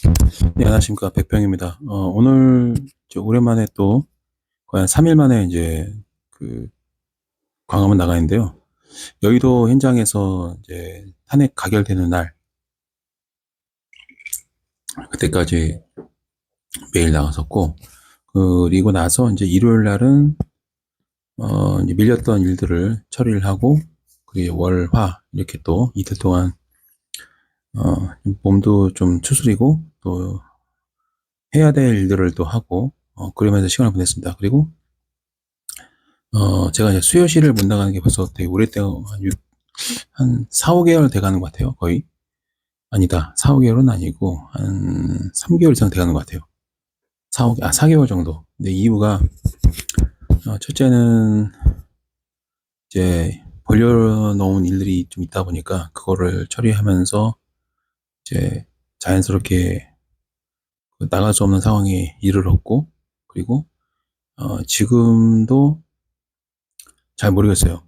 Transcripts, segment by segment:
네, 안녕하십니까. 백병입니다. 오늘 오랜만에 또 거의 한 3일 만에 이제 그 광화문 나가 있는데요. 여의도 현장에서 이제 탄핵 가결되는 날, 그때까지 매일 나갔었고, 그리고 나서 이제 일요일 날은 이제 밀렸던 일들을 처리를 하고, 그리고 월, 화 이렇게 또 이틀 동안 몸도 좀 추스리고 또 해야 될 일들을 또 하고 그러면서 시간을 보냈습니다. 그리고 제가 이제 수요실을 못 나가는 게 벌써 되게 오래된, 한 4, 5개월 돼 가는 것 같아요, 거의. 아니다. 4, 5개월은 아니고, 한 3개월 이상 돼 가는 것 같아요. 4개월 정도. 근데 이유가, 첫째는 이제 벌려놓은 일들이 좀 있다 보니까, 그거를 처리하면서 이제 자연스럽게 나갈 수 없는 상황에 이르렀고, 그리고, 지금도 잘 모르겠어요.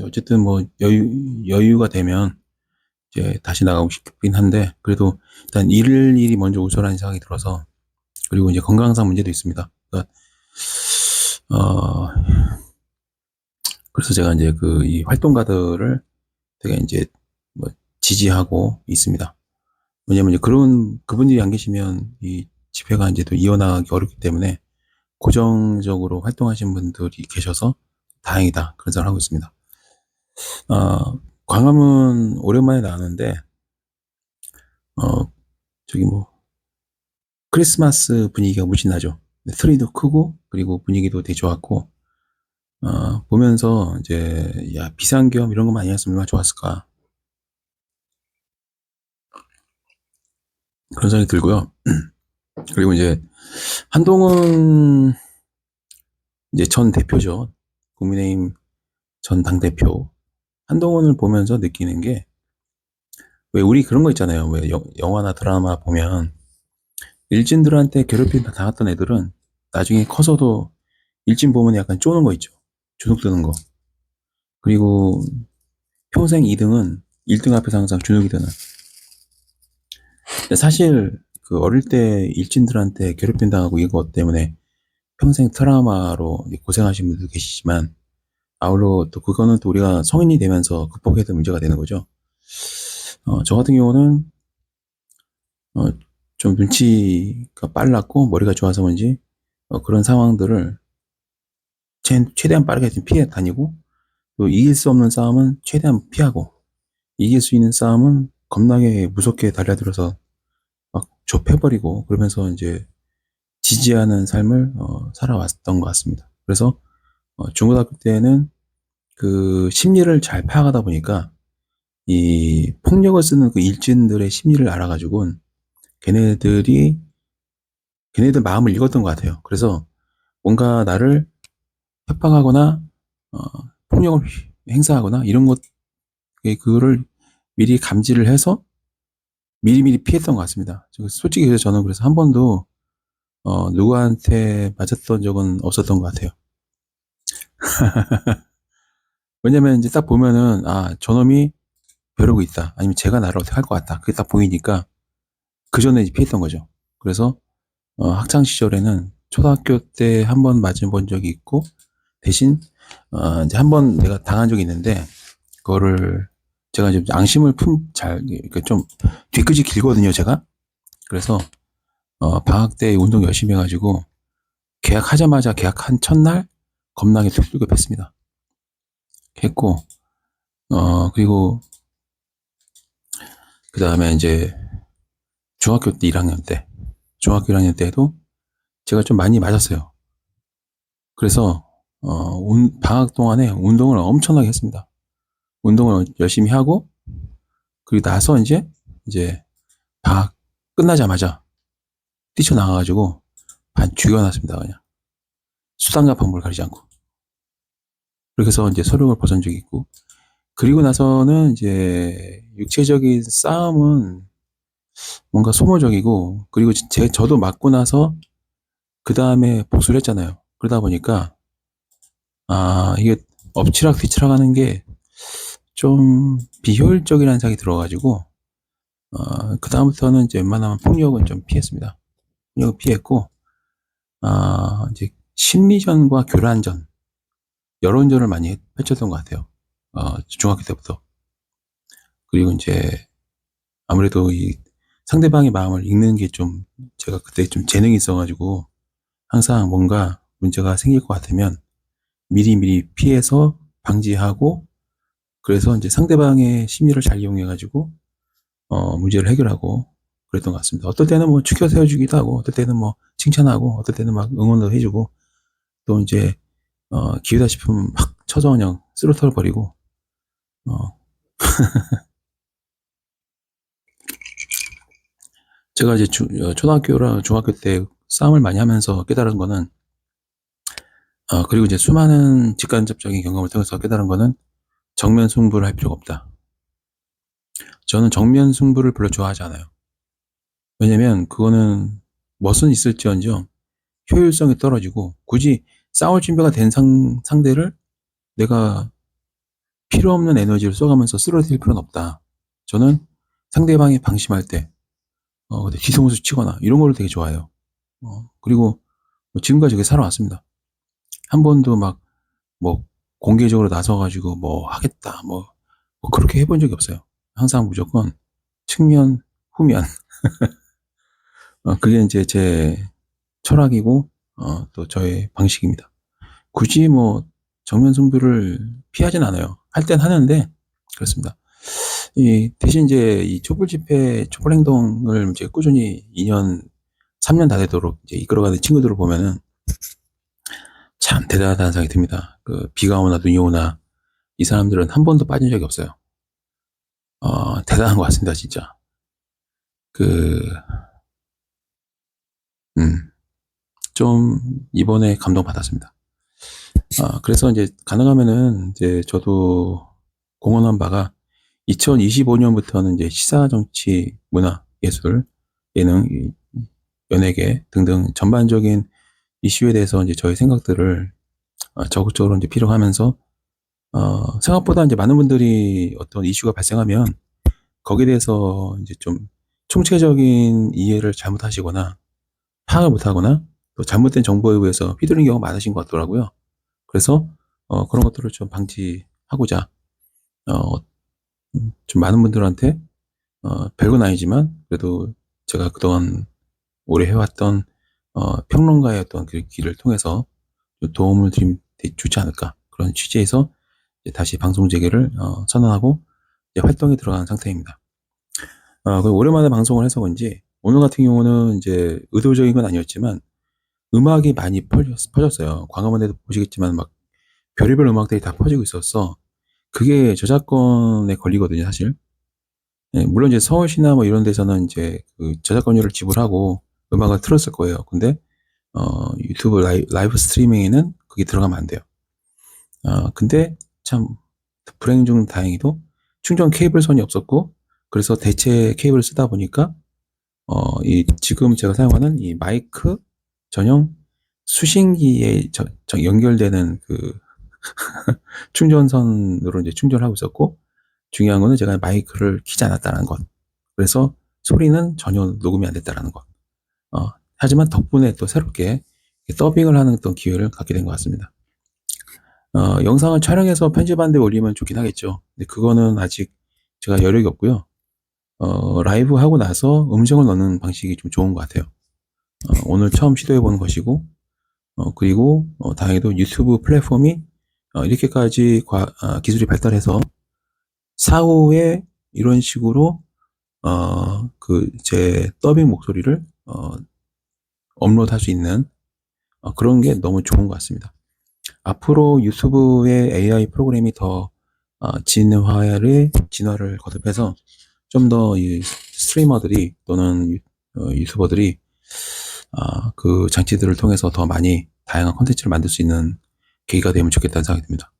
어쨌든 뭐, 여유가 되면, 이제 다시 나가고 싶긴 한데, 그래도 일단 일이 먼저 우선한 생각이 들어서, 그리고 이제 건강상 문제도 있습니다. 그러니까, 어, 그래서 제가 이제 이 활동가들을 되게 이제 뭐 지지하고 있습니다. 왜냐면 이제 그분들이 안 계시면 이 집회가 이제 또 이어나가기 어렵기 때문에 고정적으로 활동하신 분들이 계셔서 다행이다. 그런 생각을 하고 있습니다. 광화문 오랜만에 나왔는데, 어, 저기 뭐, 크리스마스 분위기가 무진 나죠. 트리도 크고, 그리고 분위기도 되게 좋았고, 보면서 이제, 야, 비상겸 이런 것만 아니었으면 얼마나 좋았을까. 그런 생각이 들고요. 그리고 이제, 한동훈, 이제 전 대표죠. 국민의힘 전 당대표. 한동훈을 보면서 느끼는 게, 왜 우리 그런 거 있잖아요. 왜 영화나 드라마 보면, 일진들한테 괴롭힘 다 당했던 애들은 나중에 커서도 일진 보면 약간 쪼는 거 있죠. 주눅 드는 거. 그리고 평생 2등은 1등 앞에서 항상 주눅이 드는. 근데 사실 그 어릴 때 일진들한테 괴롭힘 당하고 이거 때문에 평생 트라우마로 고생하신 분들도 계시지만, 아울러 또 그거는 또 우리가 성인이 되면서 극복해야 될 문제가 되는 거죠. 저 같은 경우는 어, 좀 눈치가 빨랐고 머리가 좋아서 그런지 그런 상황들을 최대한 빠르게 좀 피해 다니고, 또 이길 수 없는 싸움은 최대한 피하고, 이길 수 있는 싸움은 겁나게 무섭게 달려들어서 막 좁혀버리고, 그러면서 이제 지지하는 삶을 살아왔던 것 같습니다. 그래서 중고등학교 때는 그 심리를 잘 파악하다 보니까 이 폭력을 쓰는 그 일진들의 심리를 알아가지고 걔네들이 걔네들 마음을 읽었던 것 같아요. 그래서 뭔가 나를 협박하거나 어, 폭력을 행사하거나 이런 것, 그거를 미리 감지를 해서 미리미리 피했던 것 같습니다. 솔직히 그래서 저는 그래서 한 번도 누구한테 맞았던 적은 없었던 것 같아요. 왜냐면 이제 딱 보면은, 아, 저놈이 벼르고 있다. 아니면 제가 나를 어떻게 할 것 같다. 그게 딱 보이니까 그 전에 이제 피했던 거죠. 그래서 학창 시절에는 초등학교 때 한 번 맞은 본 적이 있고, 대신 이제 한 번 내가 당한 적이 있는데, 그거를 제가 이제 앙심을 그러니까 좀 뒤끝이 길거든요, 제가. 그래서 방학 때 운동 열심히 해가지고 계약하자마자 계약한 첫날 겁나게 툭 뺐습니다. 했고, 그리고 그 다음에 이제 중학교 때 1학년 때, 중학교 1학년 때도 제가 좀 많이 맞았어요. 그래서 방학 동안에 운동을 엄청나게 했습니다. 운동을 열심히 하고, 그리고 나서 이제 방학 끝나자마자 뛰쳐나가가지고 반 죽여놨습니다, 그냥. 수단과 방법을 가리지 않고. 그렇게 해서 이제 서력을 벗은 적이 있고, 그리고 나서는 이제 육체적인 싸움은 뭔가 소모적이고, 그리고 저도 맞고 나서 그 다음에 복수를 했잖아요. 그러다 보니까, 아, 이게 엎치락 뒤치락 하는 게 좀 비효율적이라는 생각이 들어가지고, 그다음부터는 이제 웬만하면 폭력은 좀 피했습니다. 폭력은 피했고, 이제 심리전과 교란전, 여론전을 많이 펼쳤던 것 같아요. 중학교 때부터. 그리고 이제 아무래도 이 상대방의 마음을 읽는 게 좀 제가 그때 좀 재능이 있어가지고 항상 뭔가 문제가 생길 것 같으면 미리미리 피해서 방지하고, 그래서 이제 상대방의 심리를 잘 이용해가지고 문제를 해결하고 그랬던 것 같습니다. 어떨 때는 뭐 추켜 세워주기도 하고, 어떨 때는 뭐 칭찬하고, 어떨 때는 막 응원도 해주고, 또 이제 기회다 싶으면 막 쳐서 그냥 쓰러져 버리고. 제가 이제 초등학교랑 중학교 때 싸움을 많이 하면서 깨달은 거는, 그리고 이제 수많은 직간접적인 경험을 통해서 깨달은 거는, 정면 승부를 할 필요가 없다. 저는 정면 승부를 별로 좋아하지 않아요. 왜냐면 그거는 멋은 있을지언정 효율성이 떨어지고, 굳이 싸울 준비가 된 상대를 내가 필요 없는 에너지를 써가면서 쓰러뜨릴 필요는 없다. 저는 상대방이 방심할 때 뒤통수 치거나 이런 걸 되게 좋아해요. 그리고 뭐 지금까지 그렇게 살아왔습니다. 한 번도 막 뭐 공개적으로 나서가지고 뭐 하겠다 뭐 그렇게 해본 적이 없어요. 항상 무조건 측면 후면. 그게 이제 제 철학이고 또 저의 방식입니다. 굳이 뭐 정면 승부를 피하진 않아요. 할 땐 하는데 그렇습니다. 대신 이제 이 촛불 집회, 촛불 행동을 이제 꾸준히 2년, 3년 다 되도록 이제 이끌어가는 친구들을 보면은 참 대단하다는 생각이 듭니다. 비가 오나 눈이 오나 이 사람들은 한 번도 빠진 적이 없어요. 대단한 것 같습니다, 진짜. 그, 좀 이번에 감동받았습니다. 그래서 이제 가능하면은 이제 저도 공언한 바가 2025년부터는 이제 시사, 정치, 문화, 예술, 예능, 연예계 등등 전반적인 이슈에 대해서 이제 저희 생각들을 적극적으로 이제 피력하면서, 생각보다 이제 많은 분들이 어떤 이슈가 발생하면 거기에 대해서 이제 좀 총체적인 이해를 잘못하시거나 파악을 못하거나 또 잘못된 정보에 의해서 휘둘린 경우가 많으신 것 같더라고요. 그래서 그런 것들을 좀 방지하고자 어, 좀 많은 분들한테 별건 아니지만 그래도 제가 그동안 오래 해왔던 평론가의 어떤 그 길을 통해서 좀 도움을 드리면 좋지 않을까, 그런 취지에서 이제 다시 방송 재개를 선언하고 이제 활동에 들어간 상태입니다. 그리고 오랜만에 방송을 해서 그런지 오늘 같은 경우는 이제 의도적인 건 아니었지만 음악이 많이 퍼졌어요. 광화문에도 보시겠지만 막 별의별 음악들이 다 퍼지고 있었어. 그게 저작권에 걸리거든요, 사실. 예, 물론 이제 서울시나 뭐 이런 데서는 이제 그 저작권료를 지불하고 음악을 틀었을 거예요. 근데 유튜브 라이브 스트리밍에는 그게 들어가면 안 돼요. 근데 참 불행 중 다행히도 충전 케이블선이 없었고, 그래서 대체 케이블을 쓰다 보니까 지금 제가 사용하는 이 마이크 전용 수신기에 연결되는 그 충전선으로 이제 충전을 하고 있었고, 중요한 거는 제가 마이크를 키지 않았다는 것. 그래서 소리는 전혀 녹음이 안 됐다는 것. 하지만 덕분에 또 새롭게 더빙을 하는 또 기회를 갖게 된 것 같습니다. 영상을 촬영해서 편집한 데 올리면 좋긴 하겠죠. 근데 그거는 아직 제가 여력이 없고요. 라이브 하고 나서 음성을 넣는 방식이 좀 좋은 것 같아요. 오늘 처음 시도해보는 것이고, 그리고 다행히도 유튜브 플랫폼이 이렇게까지 기술이 발달해서 사후에 이런 식으로 제 더빙 목소리를 업로드할 수 있는 그런 게 너무 좋은 것 같습니다. 앞으로 유튜브의 AI 프로그램이 더 진화를 거듭해서 좀 더 이 스트리머들이 또는 유튜버들이 그 장치들을 통해서 더 많이 다양한 콘텐츠를 만들 수 있는 계기가 되면 좋겠다는 생각이 듭니다.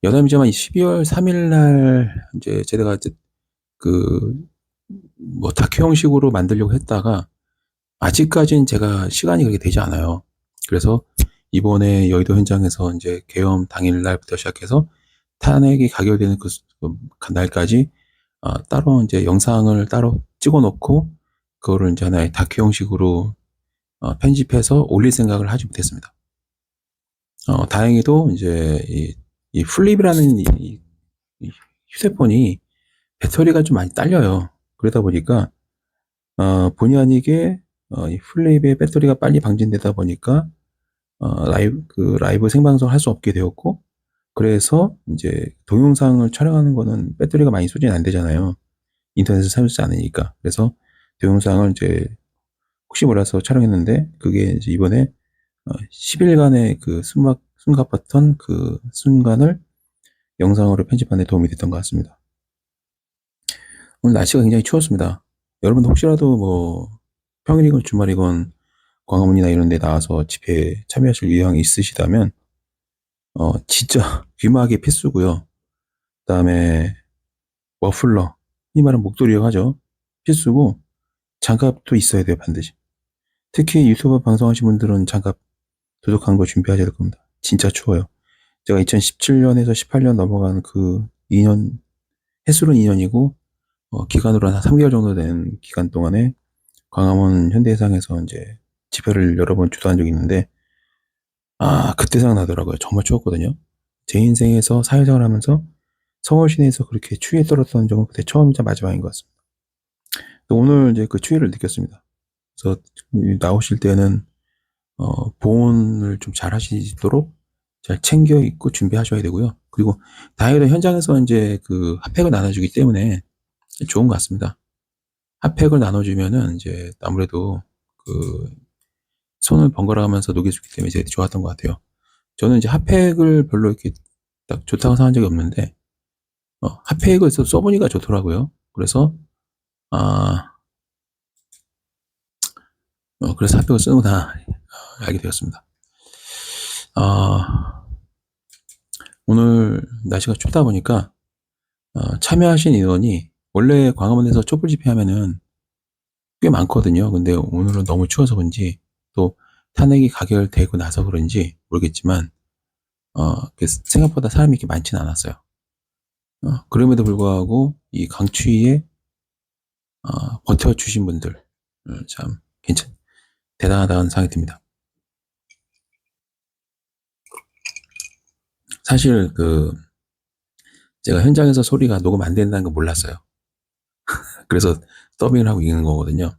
여담이지만 12월 3일 날 이제 제가 뭐 다큐 형식으로 만들려고 했다가 아직까지는 제가 시간이 그렇게 되지 않아요. 그래서 이번에 여의도 현장에서 이제 계엄 당일 날부터 시작해서 탄핵이 가결되는 그 날까지 따로 이제 영상을 따로 찍어 놓고 그거를 이제 하나의 다큐 형식으로 편집해서 올릴 생각을 하지 못했습니다. 다행히도 이제 이 플립이라는 이 휴대폰이 배터리가 좀 많이 딸려요. 그러다 보니까 본의 아니게 이 플립의 배터리가 빨리 방진되다 보니까 라이브 생방송을 할 수 없게 되었고, 그래서 이제 동영상을 촬영하는 거는 배터리가 많이 소진이 안 되잖아요. 인터넷을 사용하지 않으니까. 그래서 동영상을 이제 혹시 몰라서 촬영했는데, 그게 이제 이번에 10일간의 그 숨가팠던 그 순간을 영상으로 편집하는 데 도움이 됐던 것 같습니다. 오늘 날씨가 굉장히 추웠습니다. 여러분 혹시라도 뭐 평일이건 주말이건 광화문이나 이런 데 나와서 집회에 참여하실 의향이 있으시다면 진짜 귀마개 필수고요. 그다음에 머플러, 이 말은 목도리라고 하죠. 필수고 장갑도 있어야 돼요, 반드시. 특히 유튜버 방송하신 분들은 장갑 도둑한 거 준비하셔야 될 겁니다. 진짜 추워요. 제가 2017년에서 18년 넘어간 그 2년, 횟수로는 2년이고 기간으로는 한 3개월 정도 된 기간 동안에 광화문 현대해상에서 이제 집회를 여러 번 주도한 적이 있는데, 그때 생각나더라고요. 정말 추웠거든요. 제 인생에서 사회생활 하면서 서울 시내에서 그렇게 추위에 떨었던 적은 그때 처음이자 마지막인 것 같습니다. 오늘 이제 그 추위를 느꼈습니다. 그래서 나오실 때는 보온을 좀 잘 하시도록 잘 챙겨 입고 준비하셔야 되고요. 그리고 다행히도 현장에서 이제 그 핫팩을 나눠주기 때문에 좋은 것 같습니다. 핫팩을 나눠주면은 이제 아무래도 그 손을 번갈아 가면서 녹여주기 때문에 되게 좋았던 것 같아요. 저는 이제 핫팩을 별로 이렇게 딱 좋다고 생각한 적이 없는데, 핫팩을 써보니까 좋더라고요. 그래서, 그래서 핫팩을 쓰는구나, 알게 되었습니다. 오늘 날씨가 춥다 보니까, 참여하신 인원이 원래 광화문에서 촛불 집회 하면은 꽤 많거든요. 근데 오늘은 너무 추워서 그런지 또 탄핵이 가결되고 나서 그런지 모르겠지만, 생각보다 사람이 이렇게 많지는 않았어요. 그럼에도 불구하고 이 강추위에 버텨주신 분들 참 대단하다는 생각이 듭니다. 사실 제가 현장에서 소리가 녹음 안 된다는 거 몰랐어요. 그래서 더빙을 하고 있는 거거든요.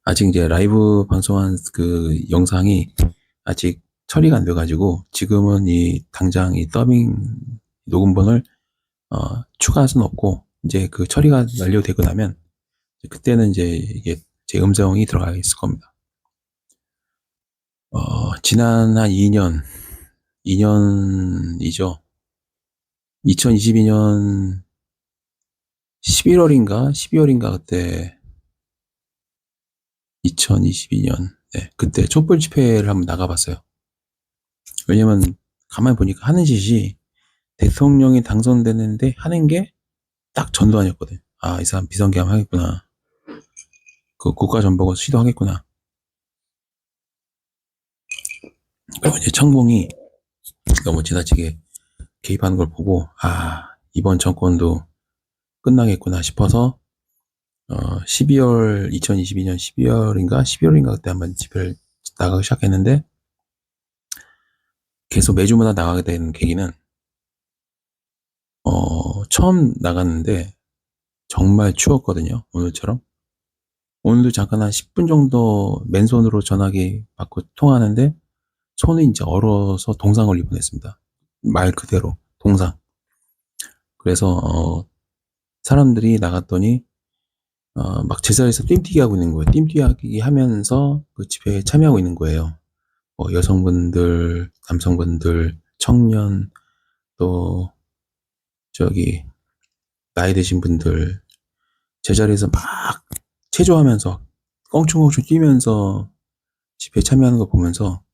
아직 이제 라이브 방송한 그 영상이 아직 처리가 안 돼가지고 지금은 당장 이 더빙 녹음본을 추가할 수는 없고, 이제 그 처리가 완료되고 나면 그때는 이제 이게 제 음성이 들어가 있을 겁니다. 지난 한 2년이죠. 2022년 11월인가 12월인가 그때 2022년 그때 촛불 집회를 한번 나가봤어요. 왜냐면 가만히 보니까 하는 짓이 대통령이 당선되는데 하는 게 딱 전두환이었거든. 이 사람 비선계엄 하겠구나. 그 국가전복을 시도하겠구나. 그리고 이제 천공이 너무 지나치게 개입하는 걸 보고 이번 정권도 끝나겠구나 싶어서 2022년 12월인가 11월인가 그때 한번 집회를 나가기 시작했는데, 계속 매주마다 나가게 된 계기는 처음 나갔는데 정말 추웠거든요. 오늘처럼. 오늘도 잠깐 한 10분 정도 맨손으로 전화기 받고 통화하는데 손이 이제 얼어서 동상을 입원했습니다. 말 그대로 동상. 그래서 사람들이 나갔더니 막 제자리에서 뜀뛰기 하고 있는 거예요. 뜀뛰기 하면서 그 집회에 참여하고 있는 거예요. 여성분들, 남성분들, 청년, 또 저기 나이 드신 분들 제자리에서 막 체조하면서 껑충껑충 뛰면서 집회에 참여하는 거 보면서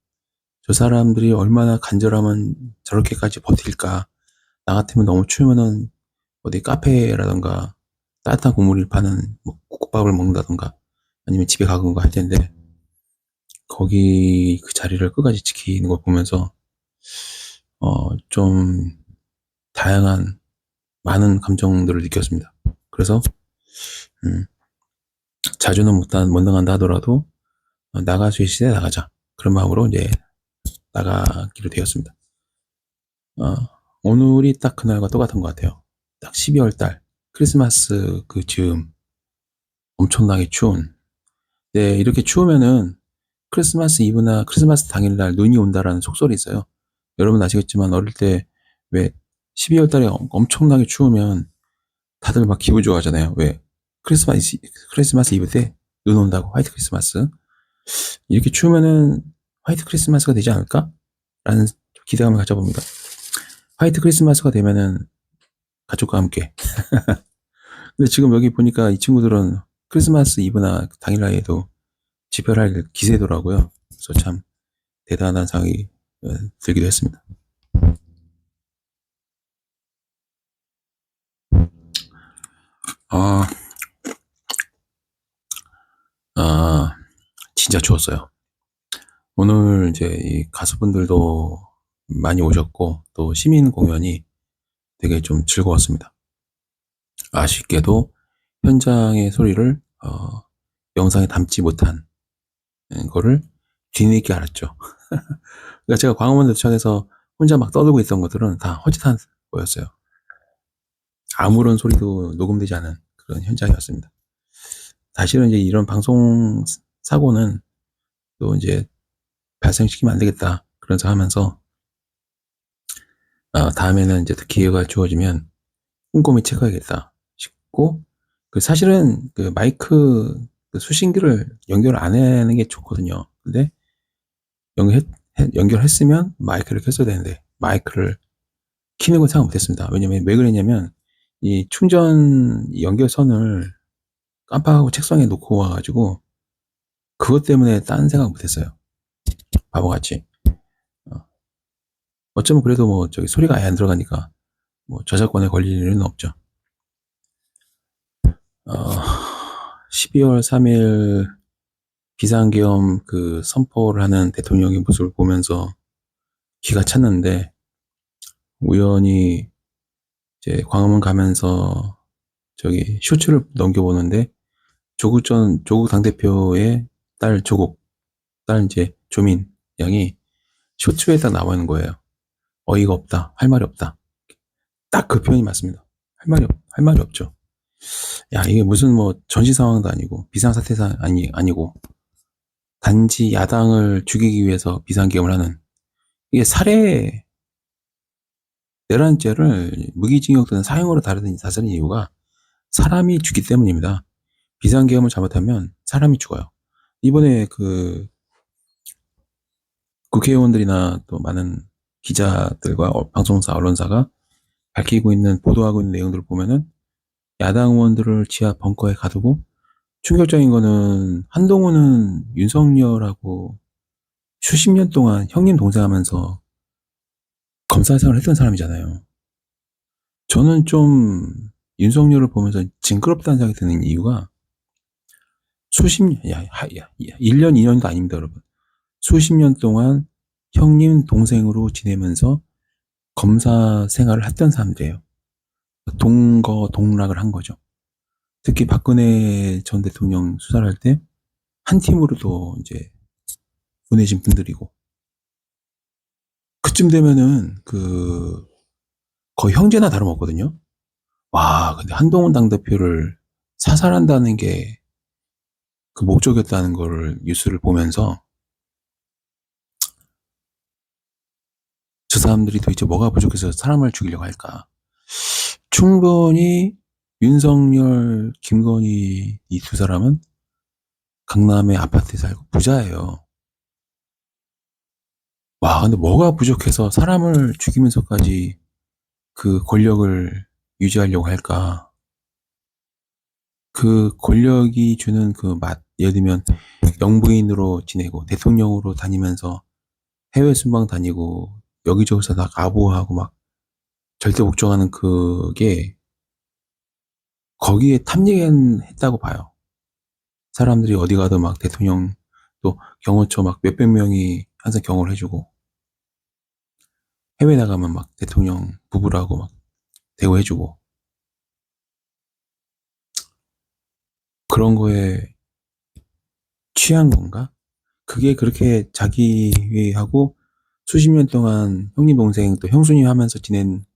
저 사람들이 얼마나 간절하면 저렇게까지 버틸까. 나 같으면 너무 추우면은 어디 카페라던가 따뜻한 국물을 파는 뭐 국밥을 먹는다던가 아니면 집에 가든가 할 텐데, 거기 그 자리를 끝까지 지키는 걸 보면서 좀 다양한 많은 감정들을 느꼈습니다. 그래서 자주는 못 나간다 하더라도 나갈 수 있을 때 나가자. 그런 마음으로 이제 나가기로 되었습니다. 오늘이 딱 그날과 똑같은 것 같아요. 딱 12월 달 크리스마스 그 즈음 엄청나게 추운. 네, 이렇게 추우면은 크리스마스 이브나 크리스마스 당일날 눈이 온다라는 속설이 있어요. 여러분 아시겠지만 어릴 때 왜 12월 달에 엄청나게 추우면 다들 막 기분 좋아하잖아요. 왜? 크리스마스 이브 때 눈 온다고 화이트 크리스마스. 이렇게 추우면은 화이트 크리스마스가 되지 않을까? 라는 기대감을 가져봅니다. 화이트 크리스마스가 되면은 가족과 함께. 근데 지금 여기 보니까 이 친구들은 크리스마스 이브나 당일날에도 집회할 기세더라고요. 그래서 참 대단한 생각이 들기도 했습니다. 아, 진짜 추웠어요. 오늘 이제 이 가수분들도 많이 오셨고 또 시민 공연이 되게 좀 즐거웠습니다. 아쉽게도 현장의 소리를 영상에 담지 못한 거를 뒤늦게 알았죠. 그러니까 제가 광화문 도착해서 혼자 막 떠들고 있던 것들은 다 허짓한 거였어요. 아무런 소리도 녹음되지 않은 그런 현장이었습니다. 사실은 이제 이런 방송 사고는 또 이제 발생시키면 안 되겠다 그런 생각하면서 다음에는 이제 기회가 주어지면 꼼꼼히 체크해야겠다 싶고 그 사실은 그 마이크 그 수신기를 연결 안 하는 게 좋거든요. 근데 연결했으면 마이크를 켰어야 되는데 마이크를 키는 건 생각 못했습니다. 왜냐면 왜 그랬냐면 이 충전 연결선을 깜빡하고 책상에 놓고 와가지고 그것 때문에 딴 생각 못했어요. 바보같이. 어쩌면 그래도 뭐 저기 소리가 아예 안 들어가니까 뭐 저작권에 걸릴 일은 없죠. 12월 3일 비상계엄 그 선포를 하는 대통령의 모습을 보면서 기가 찼는데 우연히 이제 광화문 가면서 저기 쇼츠를 넘겨보는데 조국 당대표의 딸 이제 조민 양이 쇼츠에 딱 나와 있는 거예요. 어이가 없다. 할 말이 없다. 딱 그 표현이 맞습니다. 할 말이 없죠. 야, 이게 무슨 뭐 전시 상황도 아니고 비상사태 아니고 단지 야당을 죽이기 위해서 비상계엄을 하는 이게 내란죄를 무기징역 또는 사형으로 다스리는 이유가 사람이 죽기 때문입니다. 비상계엄을 잘못하면 사람이 죽어요. 이번에 그 국회의원들이나 또 많은 기자들과 방송사, 언론사가 보도하고 있는 내용들을 보면은 야당 의원들을 지하 벙커에 가두고 충격적인 거는 한동훈은 윤석열하고 수십 년 동안 형님 동생 하면서 검사 생활을 했던 사람이잖아요. 저는 좀 윤석열을 보면서 징그럽다는 생각이 드는 이유가 수십 년, 1년, 2년도 아닙니다, 여러분. 수십 년 동안 형님 동생으로 지내면서 검사 생활을 했던 사람들이에요. 동락을 한 거죠. 특히 박근혜 전 대통령 수사를 할 때 한 팀으로도 이제 보내신 분들이고 그쯤 되면은 그 거의 형제나 다름없거든요. 와, 근데 한동훈 당대표를 사살한다는 게 그 목적이었다는 거를 뉴스를 보면서 저 사람들이 도대체 뭐가 부족해서 사람을 죽이려고 할까? 충분히 윤석열, 김건희 이 두 사람은 강남의 아파트에 살고 부자예요. 와, 근데 뭐가 부족해서 사람을 죽이면서까지 그 권력을 유지하려고 할까? 그 권력이 주는 그 맛, 예를 들면 영부인으로 지내고 대통령으로 다니면서 해외 순방 다니고 여기저기서 다 아부하고 막 절대 복종하는 그게 거기에 탐닉했다고 봐요. 사람들이 어디 가도 막 대통령 또 경호처 막 몇백 명이 항상 경호를 해주고 해외 나가면 막 대통령 부부라고 막 대우해주고 그런 거에 취한 건가? 그게 그렇게 자기하고 수십 년 동안 형님 동생 또 형수님 하면서 지낸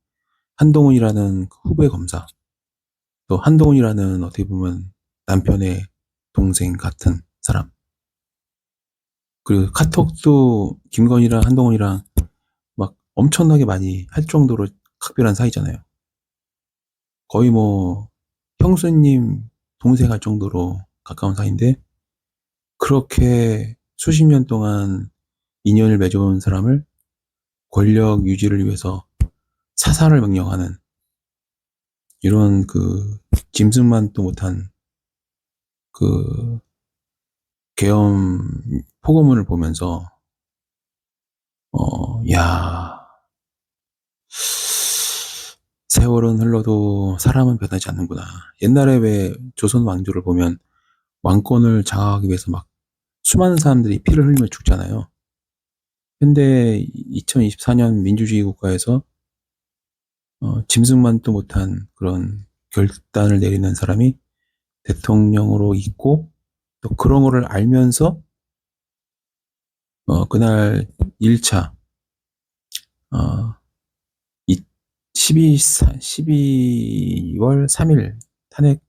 한동훈이라는 그 후배 검사, 또 한동훈이라는 어떻게 보면 남편의 동생 같은 사람, 그리고 카톡도 김건희랑 한동훈이랑 막 엄청나게 많이 할 정도로 각별한 사이잖아요. 거의 뭐 형수님 동생 할 정도로 가까운 사이인데, 그렇게 수십 년 동안 인연을 맺어온 사람을 권력 유지를 위해서 사살을 명령하는 이런 그 짐승만도 못한 그 계엄 포고문을 보면서 야, 세월은 흘러도 사람은 변하지 않는구나. 옛날에 왜 조선 왕조를 보면 왕권을 장악하기 위해서 막 수많은 사람들이 피를 흘리며 죽잖아요. 근데 2024년 민주주의 국가에서 짐승만도 못한 그런 결단을 내리는 사람이 대통령으로 있고, 또 그런 거를 알면서 그날 1차 어, 12월 3일 탄핵,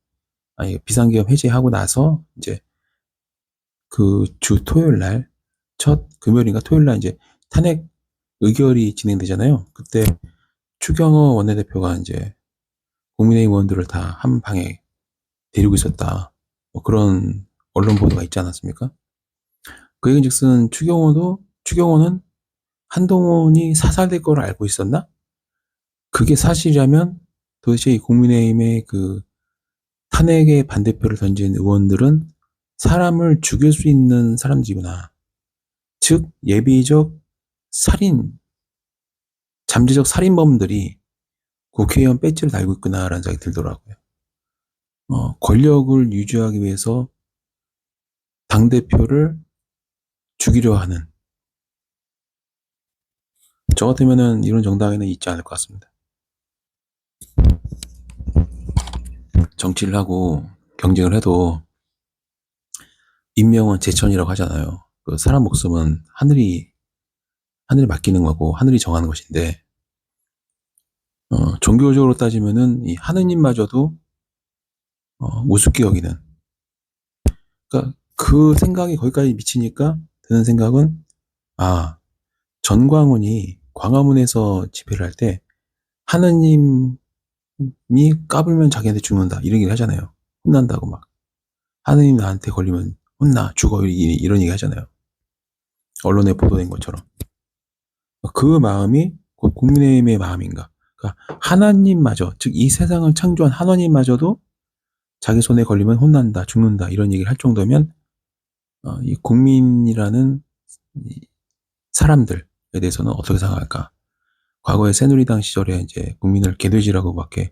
아니 비상계엄 해제하고 나서 이제 그 주 토요일 날, 첫 금요일인가 토요일 날 이제 탄핵 의결이 진행되잖아요. 그때 추경호 원내대표가 이제 국민의힘 의원들을 다 한 방에 데리고 있었다, 뭐 그런 언론 보도가 있지 않았습니까? 그 얘기즉슨 추경호는 한동훈이 사살될 걸 알고 있었나? 그게 사실이라면 도대체 이 국민의힘의 그 탄핵의 반대표를 던진 의원들은 사람을 죽일 수 있는 사람들이구나. 즉 예비적 살인, 잠재적 살인범들이 국회의원 배지를 달고 있구나라는 생각이 들더라고요. 권력을 유지하기 위해서 당대표를 죽이려 하는, 저 같으면은 이런 정당에는 있지 않을 것 같습니다. 정치를 하고 경쟁을 해도 인명은 제천이라고 하잖아요. 그 사람 목숨은 하늘이 맡기는 거고 하늘이 정하는 것인데, 종교적으로 따지면은 이 하느님마저도 우습게 여기는, 그러니까 그 생각이 거기까지 미치니까 드는 생각은, 아, 전광훈이 광화문에서 집회를 할 때 하느님이 까불면 자기한테 죽는다 이런 얘기 하잖아요. 혼난다고 막, 하느님 나한테 걸리면 혼나 죽어 이런 얘기 하잖아요. 언론에 보도된 것처럼. 그 마음이 곧 국민의힘의 마음인가? 그러니까 하나님마저, 즉 이 세상을 창조한 하나님마저도 자기 손에 걸리면 혼난다, 죽는다 이런 얘기를 할 정도면 이 국민이라는 이 사람들에 대해서는 어떻게 생각할까? 과거에 새누리당 시절에 이제 국민을 개돼지라고밖에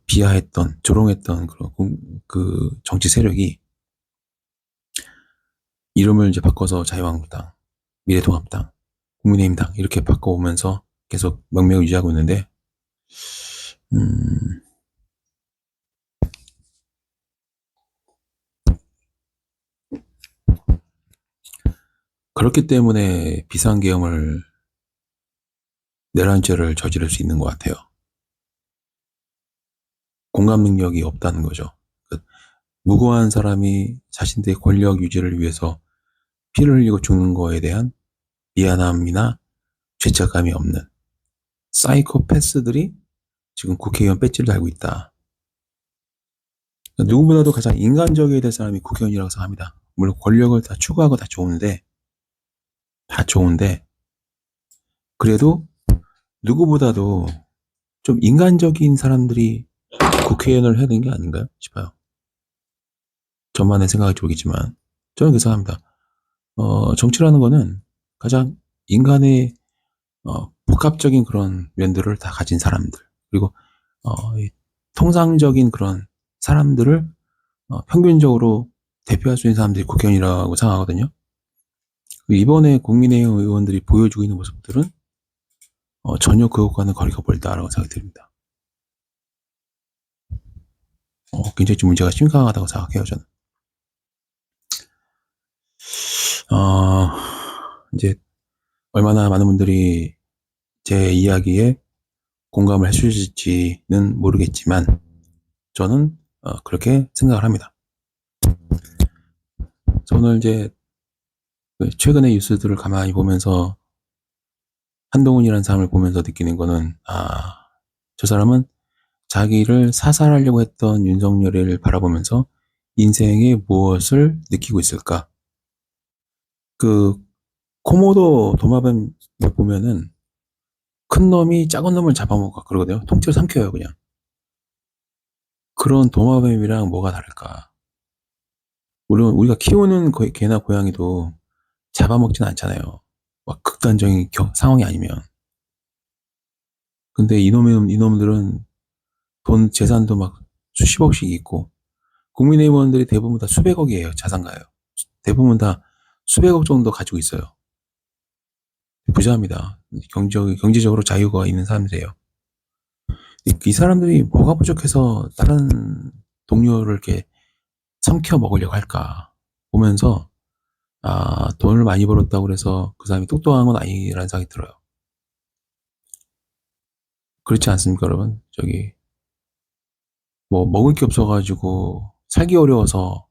비하했던, 조롱했던 그런 그 정치 세력이 이름을 이제 바꿔서 자유한국당, 미래통합당, 국민의힘당 이렇게 바꿔오면서 계속 명맥을 유지하고 있는데, 음, 그렇기 때문에 비상계엄을 내란죄를 저지를 수 있는 것 같아요. 공감 능력이 없다는 거죠. 무고한 사람이 자신들의 권력 유지를 위해서 피를 흘리고 죽는 거에 대한 미안함이나 죄책감이 없는 사이코패스들이 지금 국회의원 배지를 달고 있다. 누구보다도 가장 인간적이어야 될 사람이 국회의원이라고 생각합니다. 물론 권력을 다 추구하고 다 좋은데 그래도 누구보다도 좀 인간적인 사람들이 국회의원을 해야 되는 게 아닌가요 싶어요. 저만의 생각이 모르겠지만 저는 그렇게 생각합니다. 정치라는 거는 가장 인간의 복합적인 그런 면들을 다 가진 사람들, 그리고 통상적인 그런 사람들을 평균적으로 대표할 수 있는 사람들이 국회의원이라고 생각하거든요. 이번에 국민의힘 의원들이 보여주고 있는 모습들은 전혀 그것과는 거리가 멀다라고 생각이 듭니다. 굉장히 좀 문제가 심각하다고 생각해요, 저는. 이제 얼마나 많은 분들이 제 이야기에 공감을 해주실지는 모르겠지만 저는 그렇게 생각을 합니다. 오늘 이제 최근의 뉴스들을 가만히 보면서 한동훈이라는 사람을 보면서 느끼는 거는 저 사람은 자기를 사살하려고 했던 윤석열을 바라보면서 인생에 무엇을 느끼고 있을까? 그 코모도 도마뱀 보면은 큰 놈이 작은 놈을 잡아먹어 그러거든요. 통째로 삼켜요, 그냥. 그런 도마뱀이랑 뭐가 다를까? 물론 우리가 키우는 개나 고양이도 잡아먹진 않잖아요. 막 극단적인 상황이 아니면. 근데 이놈들은 돈, 재산도 막 수십억씩 있고, 국민의힘 의원들이 대부분 다 수백억이에요, 자산가요. 대부분 다 수백억 정도 가지고 있어요. 부자입니다. 경제적으로 자유가 있는 사람들이에요. 이 사람들이 뭐가 부족해서 다른 동료를 이렇게 삼켜 먹으려고 할까 보면서 돈을 많이 벌었다고 그래서 그 사람이 똑똑한 건 아니라는 생각이 들어요. 그렇지 않습니까, 여러분? 뭐 먹을 게 없어가지고 살기 어려워서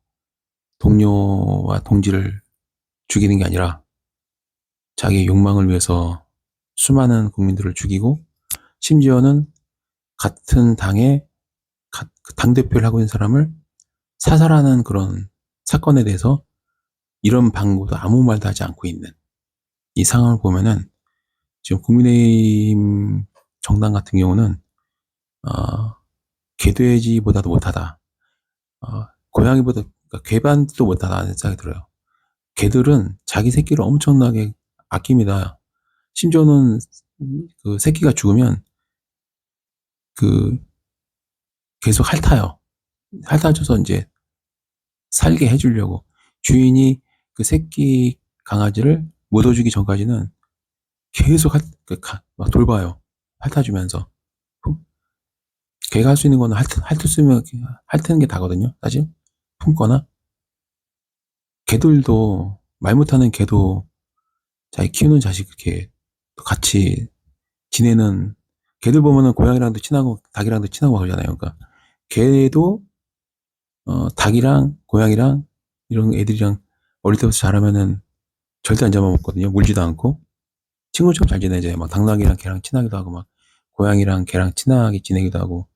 동료와 동지를 죽이는 게 아니라 자기 욕망을 위해서 수많은 국민들을 죽이고 심지어는 같은 당의 당대표를 하고 있는 사람을 사살하는 그런 사건에 대해서 이런 방구도 아무 말도 하지 않고 있는 이 상황을 보면은 지금 국민의힘 정당 같은 경우는 개돼지보다도 못하다. 고양이보다 그러니까 개반도 못하다는 생각이 들어요. 개들은 자기 새끼를 엄청나게 아낍니다. 심지어는 그 새끼가 죽으면 그 계속 핥아요. 핥아줘서 이제 살게 해주려고 주인이 그 새끼 강아지를 묻어주기 전까지는 계속 막 돌봐요. 핥아주면서. 걔가 할 수 있는 거는 핥는 게 다거든요. 사실 품거나 개들도 말 못하는 개도 자기 키우는 자식 이렇게 같이 지내는 개들 보면은 고양이랑도 친하고 닭이랑도 친하고 그러잖아요. 그러니까 개도 닭이랑 고양이랑 이런 애들이랑 어릴 때부터 자라면은 절대 안 잡아먹거든요. 물지도 않고 친구처럼 잘 지내죠. 막 당나귀랑 개랑 친하기도 하고 막 고양이랑 개랑 친하게 지내기도 하고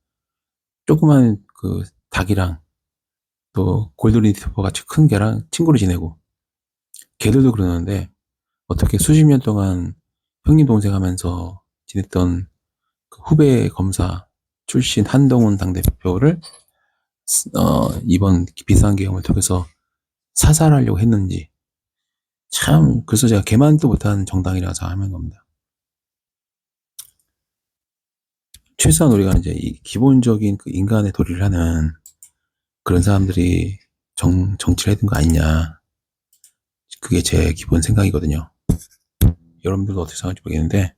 조그만 그 닭이랑 또 골든 리트리버 같이 큰 개랑 친구로 지내고 개들도 그러는데 어떻게 수십 년 동안 형님 동생 하면서 지냈던 그 후배 검사 출신 한동훈 당대표를 이번 비상계엄을 통해서 사살하려고 했는지 참 그래서 제가 개만도 못한 정당이라서 하는 겁니다. 최소한 우리가 이제 이 기본적인 그 인간의 도리를 하는 그런 사람들이 정치를 해야 되는 거 아니냐. 그게 제 기본 생각이거든요. 여러분들도 어떻게 생각할지 모르겠는데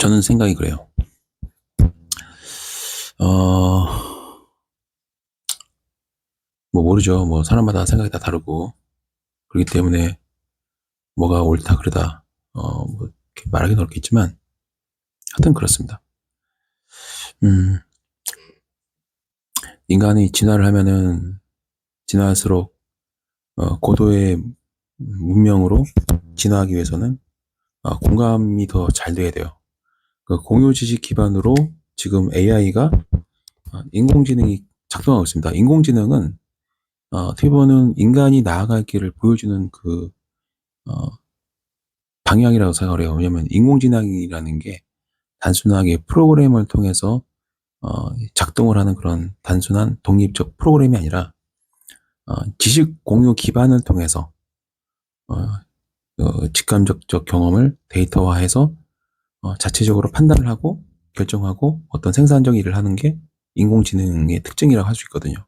저는 생각이 그래요. 뭐 모르죠. 뭐 사람마다 생각이 다 다르고 그렇기 때문에 뭐가 옳다 그러다 뭐 이렇게 말하기는 어렵겠지만 하여튼 그렇습니다. 인간이 진화를 하면은 진화할수록 고도의 문명으로 진화하기 위해서는 공감이 더 잘 돼야 돼요. 그 공유 지식 기반으로 지금 AI가 인공지능이 작동하고 있습니다. 인공지능은 어떻게 보면 인간이 나아갈 길을 보여주는 그 방향이라고 생각을 해요. 왜냐하면 인공지능이라는 게 단순하게 프로그램을 통해서 작동을 하는 그런 단순한 독립적 프로그램이 아니라 지식 공유 기반을 통해서 직감적적 경험을 데이터화해서 자체적으로 판단을 하고 결정하고 어떤 생산적 일을 하는 게 인공지능의 특징이라고 할 수 있거든요.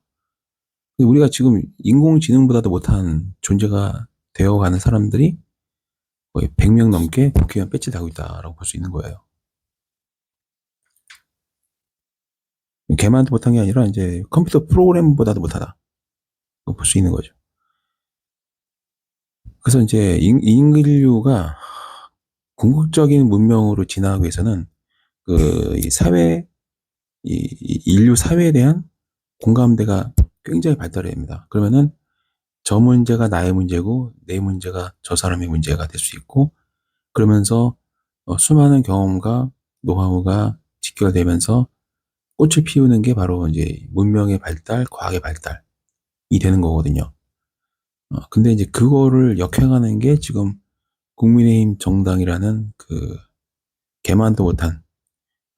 우리가 지금 인공지능보다도 못한 존재가 되어가는 사람들이 거의 100명 넘게 국회의원 배치를 하고 있다라고 볼 수 있는 거예요. 걔만 못한 게 아니라 이제 컴퓨터 프로그램보다도 못하다. 볼 수 있는 거죠. 그래서 이제 인류가 궁극적인 문명으로 진화하기 위해서는 이 사회, 인류 사회에 대한 공감대가 굉장히 발달해야 됩니다. 그러면은 저 문제가 나의 문제고 내 문제가 저 사람의 문제가 될 수 있고, 그러면서 수많은 경험과 노하우가 직결되면서 꽃을 피우는 게 바로 이제 문명의 발달, 과학의 발달이 되는 거거든요. 근데 이제 그거를 역행하는 게 지금 국민의힘 정당이라는 개만도 못한,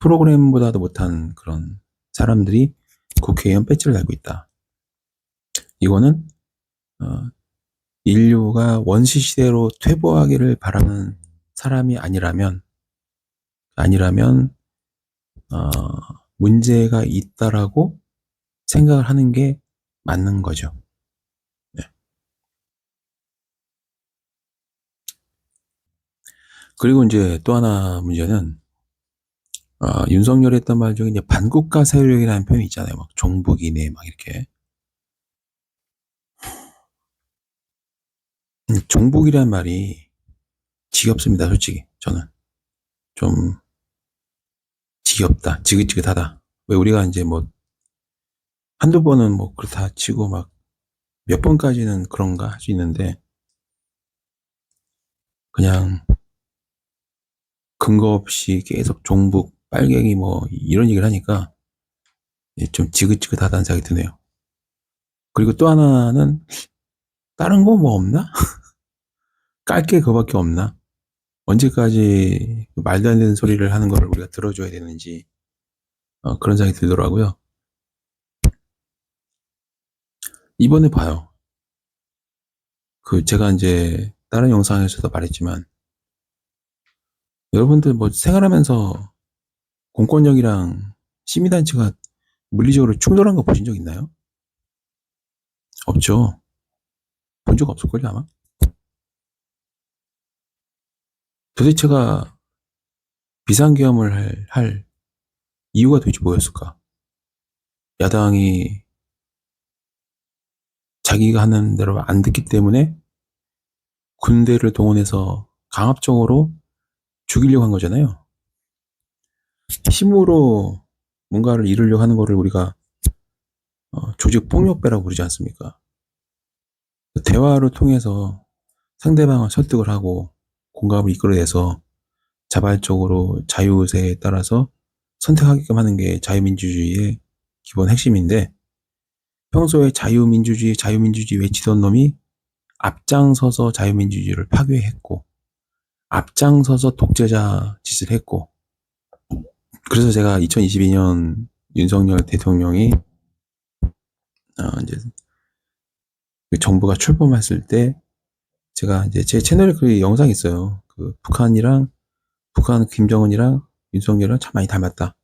프로그램보다도 못한 그런 사람들이 국회의원 배지를 달고 있다. 이거는 어, 인류가 원시 시대로 퇴보하기를 바라는 사람이 아니라면 어, 문제가 있다라고 생각을 하는 게 맞는 거죠. 네. 그리고 이제 또 하나 문제는 윤석열이 했던 말 중에 이제 반국가 세력이라는 표현이 있잖아요. 막 종북이네 막 이렇게. 종북이라는 말이 지겹습니다. 솔직히 저는 좀 지겹다, 지긋지긋하다. 왜 우리가 이제 뭐 한두 번은 뭐 그렇다 치고 막 몇 번까지는 그런가 할 수 있는데, 그냥 근거 없이 계속 종북, 빨갱이 뭐 이런 얘기를 하니까 좀 지긋지긋하다는 생각이 드네요. 그리고 또 하나는 다른 거 뭐 없나? 깔 게 그거밖에 없나? 언제까지 말도 안 되는 소리를 하는 걸 우리가 들어줘야 되는지 그런 생각이 들더라고요. 이번에 봐요. 제가 이제 다른 영상에서도 말했지만, 여러분들 뭐 생활하면서 공권력이랑 시민단체가 물리적으로 충돌한 거 보신 적 있나요? 없죠. 본 적 없을걸요, 아마? 도대체가 비상계엄을 할 이유가 도대체 뭐였을까? 야당이 자기가 하는 대로 안 듣기 때문에 군대를 동원해서 강압적으로 죽이려고 한 거잖아요. 힘으로 뭔가를 이루려고 하는 거를 우리가 조직 폭력배라고 부르지 않습니까? 대화를 통해서 상대방을 설득을 하고 공감을 이끌어내서 자발적으로 자유의사에 따라서 선택하게끔 하는 게 자유민주주의의 기본 핵심인데, 평소에 자유민주주의 외치던 놈이 앞장서서 자유민주주의를 파괴했고, 앞장서서 독재자 짓을 했고, 그래서 제가 2022년 윤석열 대통령이 이제 정부가 출범했을 때, 제가 이제 제 채널에 그 영상이 있어요. 북한 김정은이랑 윤석열이랑 참 많이 닮았다.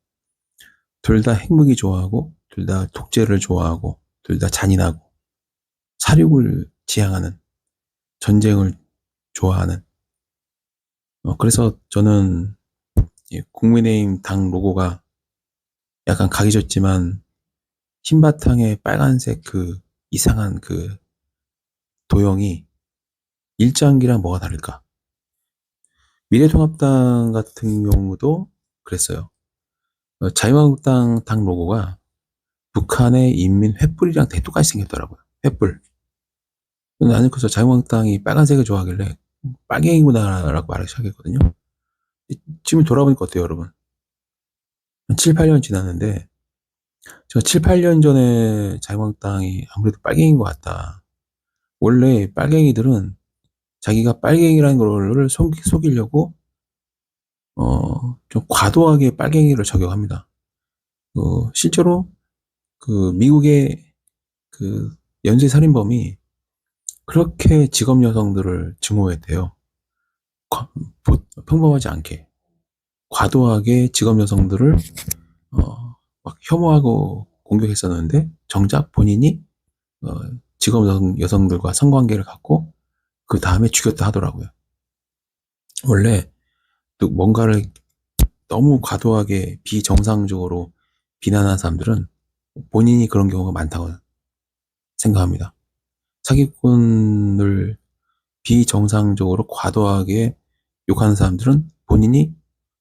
둘 다 핵무기 좋아하고, 둘 다 독재를 좋아하고, 둘 다 잔인하고, 사륙을 지향하는, 전쟁을 좋아하는. 그래서 저는 국민의힘 당 로고가 약간 각이 졌지만 흰바탕에 빨간색 이상한 도형이 일장기랑 뭐가 다를까? 미래통합당 같은 경우도 그랬어요. 자유한국당 당 로고가 북한의 인민 횃불이랑 똑같이 생겼더라고요. 횃불. 나는 그래서 자유한국당이 빨간색을 좋아하길래 빨갱이구나라고 말하기 시작했거든요. 지금 돌아보니까 어때요, 여러분? 한 7, 8년 지났는데, 제가 7, 8년 전에 자유한국당이 아무래도 빨갱이인 것 같다. 원래 빨갱이들은 자기가 빨갱이라는 걸 속이려고, 좀 과도하게 빨갱이를 저격합니다. 실제로 미국의 연쇄살인범이 그렇게 직업 여성들을 증오했대요. 평범하지 않게. 과도하게 직업 여성들을 막 혐오하고 공격했었는데, 정작 본인이 직업 여성들과 성관계를 갖고 그 다음에 죽였다 하더라고요. 원래 또 뭔가를 너무 과도하게 비정상적으로 비난하는 사람들은 본인이 그런 경우가 많다고 생각합니다. 사기꾼을 비정상적으로 과도하게 욕하는 사람들은 본인이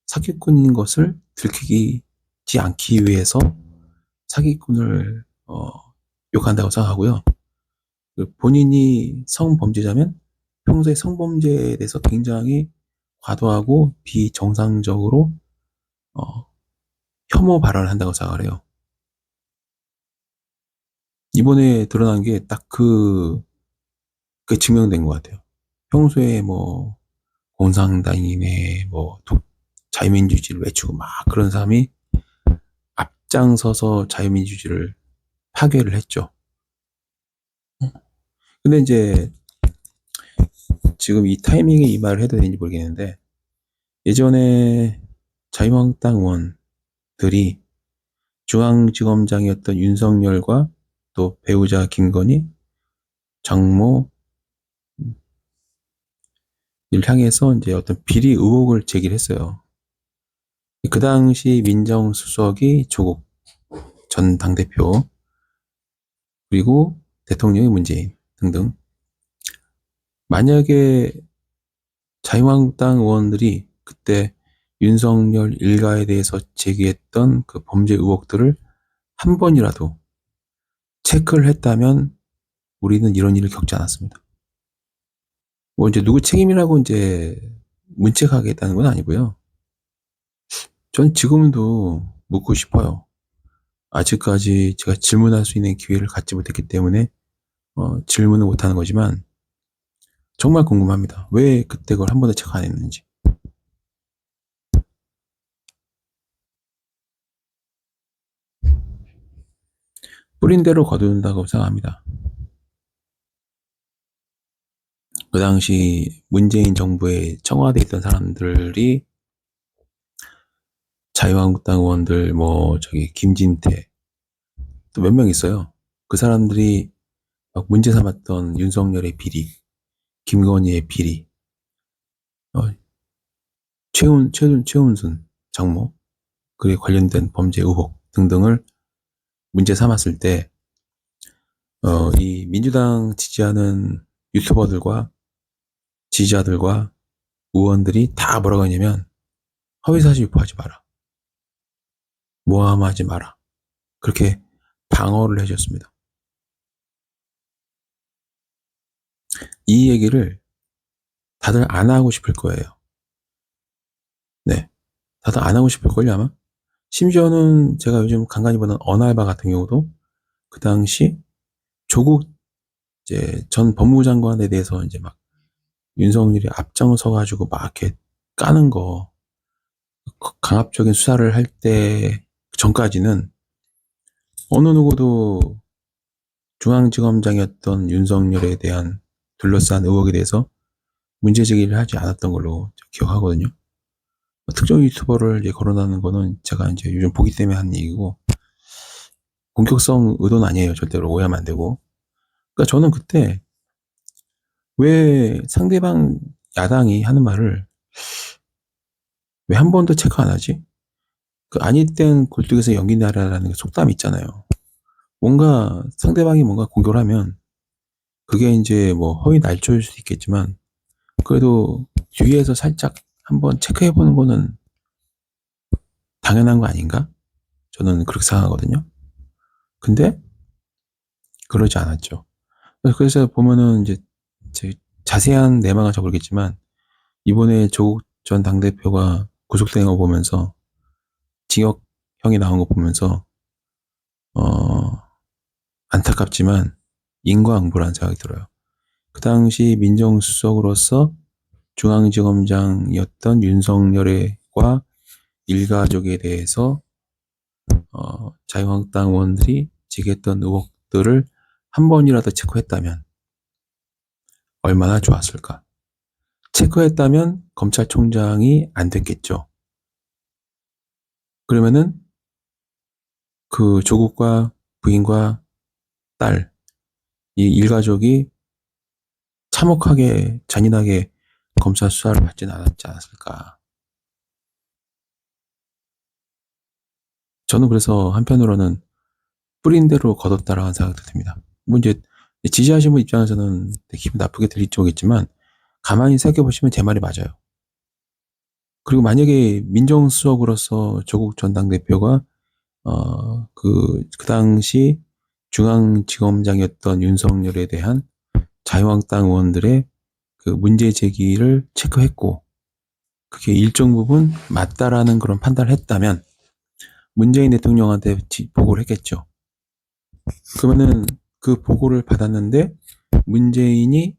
사기꾼인 것을 들키지 않기 위해서 사기꾼을 욕한다고 생각하고요. 본인이 성범죄자면 평소에 성범죄에 대해서 굉장히 과도하고 비정상적으로 혐오 발언을 한다고 생각을 해요. 이번에 드러난 게 딱 그게 증명된 것 같아요. 평소에 뭐 공산당이네 뭐 자유민주주의를 외치고 막 그런 사람이 앞장서서 자유민주주의를 파괴를 했죠. 근데 이제 지금 이 타이밍에 이 말을 해도 되는지 모르겠는데, 예전에 자유한국당 의원들이 중앙지검장이었던 윤석열과 또 배우자 김건희, 장모 를 향해서 이제 어떤 비리 의혹을 제기를 했어요. 그 당시 민정수석이 조국 전 당대표, 그리고 대통령이 문재인 등등. 만약에 자유한국당 의원들이 그때 윤석열 일가에 대해서 제기했던 그 범죄 의혹들을 한 번이라도 체크를 했다면 우리는 이런 일을 겪지 않았습니다. 뭐 이제 누구 책임이라고 이제 문책하겠다는 건 아니고요. 전 지금도 묻고 싶어요. 아직까지 제가 질문할 수 있는 기회를 갖지 못했기 때문에 질문을 못하는 거지만 정말 궁금합니다. 왜 그때 그걸 한 번도 체크 안 했는지. 뿌린 대로 거둔다고 생각합니다. 그 당시 문재인 정부에 청와대에 있던 사람들이 자유한국당 의원들 뭐 저기 김진태 또 몇 명 있어요. 그 사람들이 막 문제 삼았던 윤석열의 비리, 김건희의 비리, 어, 최은순 장모 그에 관련된 범죄 의혹 등등을 문제 삼았을 때 이 민주당 지지하는 유튜버들과 지지자들과 의원들이 다 뭐라고 하냐면 허위사실 유포하지 마라. 모함하지 마라. 그렇게 방어를 해줬습니다. 이 얘기를 다들 안 하고 싶을 거예요. 네. 다들 안 하고 싶을걸요, 아마? 심지어는 제가 요즘 간간히 보는 언알바 같은 경우도 그 당시 조국 이제 전 법무부 장관에 대해서 이제 막 윤석열이 앞장서가지고 막 이렇게 까는 거 강압적인 수사를 할 때 전까지는 어느 누구도 중앙지검장이었던 윤석열에 대한 둘러싼 의혹에 대해서 문제 제기를 하지 않았던 걸로 기억하거든요. 특정 유튜버를 이제 거론하는 거는 제가 이제 요즘 보기 때문에 하는 얘기고, 본격성 의도는 아니에요. 절대로 오해하면 안 되고. 그러니까 저는 그때 왜 상대방 야당이 하는 말을 왜 한 번도 체크 안 하지? 그 아닐 땐 굴뚝에서 연기 나라라는 속담이 있잖아요. 뭔가 상대방이 뭔가 공격을 하면 그게 이제 뭐 허위 날조일 수도 있겠지만 그래도 뒤에서 살짝 한번 체크해 보는 거는 당연한 거 아닌가? 저는 그렇게 생각하거든요. 근데 그러지 않았죠. 그래서 보면은 이제 자세한 내막은 잘 모르겠지만 이번에 조국 전 당대표가 구속된 거 보면서 징역형이 나온 거 보면서 안타깝지만 인과응보라는 생각이 들어요. 그 당시 민정수석으로서 중앙지검장이었던 윤석열과 일가족에 대해서 자유한국당 의원들이 제기했던 의혹들을 한 번이라도 체크했다면 얼마나 좋았을까. 체크했다면 검찰총장이 안 됐겠죠. 그러면은 그 조국과 부인과 딸, 이 일가족이 참혹하게 잔인하게 검찰 수사를 받지는 않았지 않았을까. 저는 그래서 한편으로는 뿌린 대로 거뒀다라는 생각도 듭니다. 뭐 이제 지지하시는 분 입장에서는 되게 기분 나쁘게 들릴 쪽이지만 가만히 생각해 보시면 제 말이 맞아요. 그리고 만약에 민정수석으로서 조국 전 당대표가 그 당시 중앙지검장이었던 윤석열에 대한 자유한국당 의원들의 그 문제 제기를 체크했고 그게 일정 부분 맞다라는 그런 판단을 했다면 문재인 대통령한테 보고를 했겠죠. 그러면은 그 보고를 받았는데 문재인이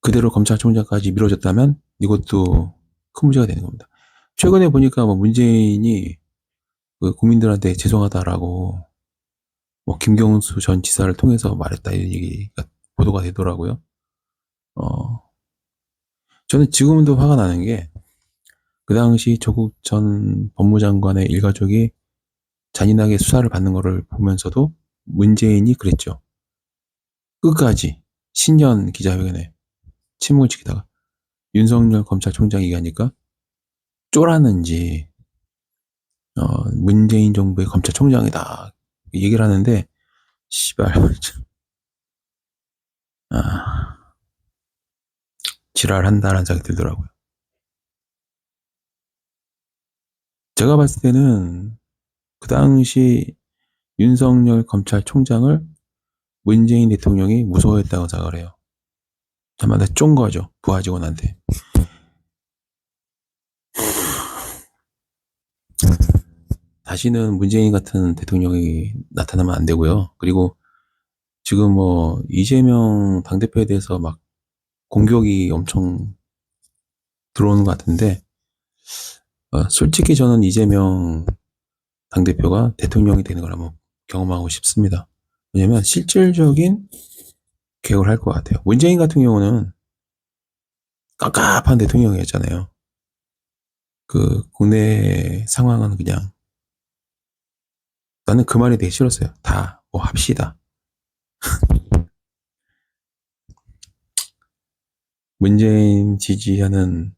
그대로 검찰총장까지 미뤄졌다면 이것도 큰 문제가 되는 겁니다. 최근에 보니까 뭐 문재인이 그 국민들한테 죄송하다라고 뭐 김경수 전 지사를 통해서 말했다 이런 얘기가 보도가 되더라고요. 저는 지금도 화가 나는 게 그 당시 조국 전 법무장관의 일가족이 잔인하게 수사를 받는 거를 보면서도 문재인이 그랬죠. 끝까지 신년 기자회견에 침묵을 지키다가 윤석열 검찰총장이 얘기하니까 쫄았는지 문재인 정부의 검찰총장이다 얘기를 하는데 씨발 지랄한다라는 생각이 들더라고요. 제가 봤을 때는 그 당시 윤석열 검찰총장을 문재인 대통령이 무서워했다고 생각을 해요. 저마다 쫀 거죠. 부하 직원한테. 다시는 문재인 같은 대통령이 나타나면 안 되고요. 그리고 지금 뭐 이재명 당대표에 대해서 막 공격이 엄청 들어오는 것 같은데 솔직히 저는 이재명 당대표가 대통령이 되는 걸 한번 경험하고 싶습니다. 왜냐면 실질적인 개혁을 할 것 같아요. 문재인 같은 경우는 깝깝한 대통령이었잖아요. 그 국내 상황은 그냥 나는 그 말이 되게 싫었어요. 다 뭐 합시다. 문재인 지지하는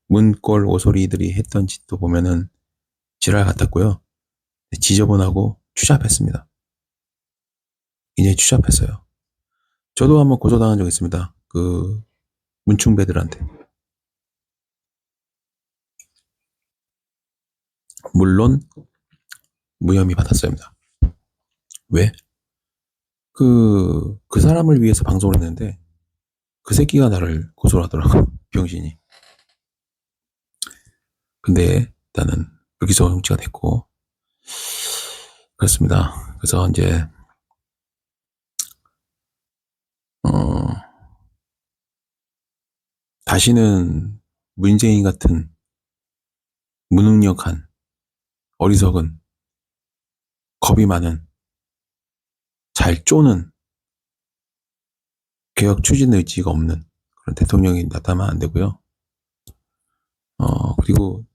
문골 오소리들이 했던 짓도 보면은 지랄 같았고요. 지저분하고 추잡했습니다. 굉장히 추잡했어요. 저도 한번 고소당한 적 있습니다. 그 문충배들한테. 물론 무혐의 받았습니다. 왜? 그 사람을 위해서 방송을 했는데 그 새끼가 나를 고소를 하더라고. 병신이. 근데 나는 불기소 정치가 됐고 그렇습니다. 그래서 이제 다시는 문재인 같은 무능력한 어리석은 겁이 많은 잘 쪼는 개혁 추진 의지가 없는 그런 대통령이 나타나면 안 되고요. 그리고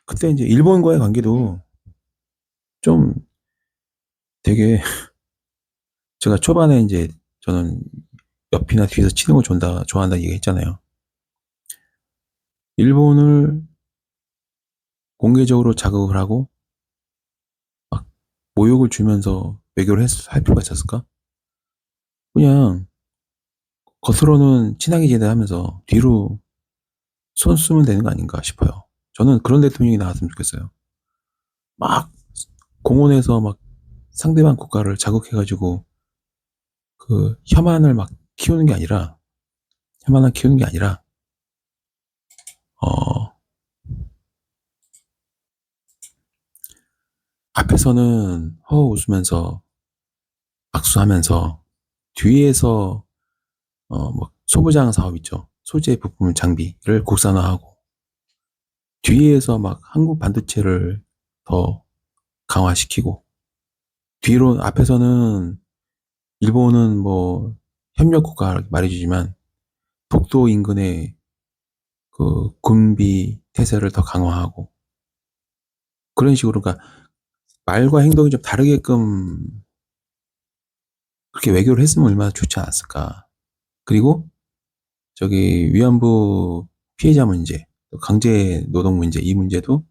그때 이제 일본과의 관계도 좀 되게 제가 초반에 이제 저는 옆이나 뒤에서 치는 걸 좋아한다 얘기했잖아요. 일본을 공개적으로 자극을 하고 막 모욕을 주면서 외교를 할 필요가 있었을까? 그냥 겉으로는 친하게 지내하면서 뒤로 손 쓰면 되는 거 아닌가 싶어요. 저는 그런 대통령이 나왔으면 좋겠어요. 막 공원에서 막 상대방 국가를 자극해가지고 그 혐한을 막 키우는 게 아니라 혐한을 키우는 게 아니라 어 앞에서는 허 웃으면서 박수하면서 뒤에서 뭐 소부장 사업 있죠. 소재 부품 장비를 국산화하고 뒤에서 막 한국 반도체를 더 강화시키고 뒤로 앞에서는 일본은 뭐 협력 국가 말해주지만 독도 인근의 그 군비 태세를 더 강화하고 그런 식으로 그러니까 말과 행동이 좀 다르게끔 그렇게 외교를 했으면 얼마나 좋지 않았을까. 그리고 저기 위안부 피해자 문제, 강제 노동 문제 이 문제도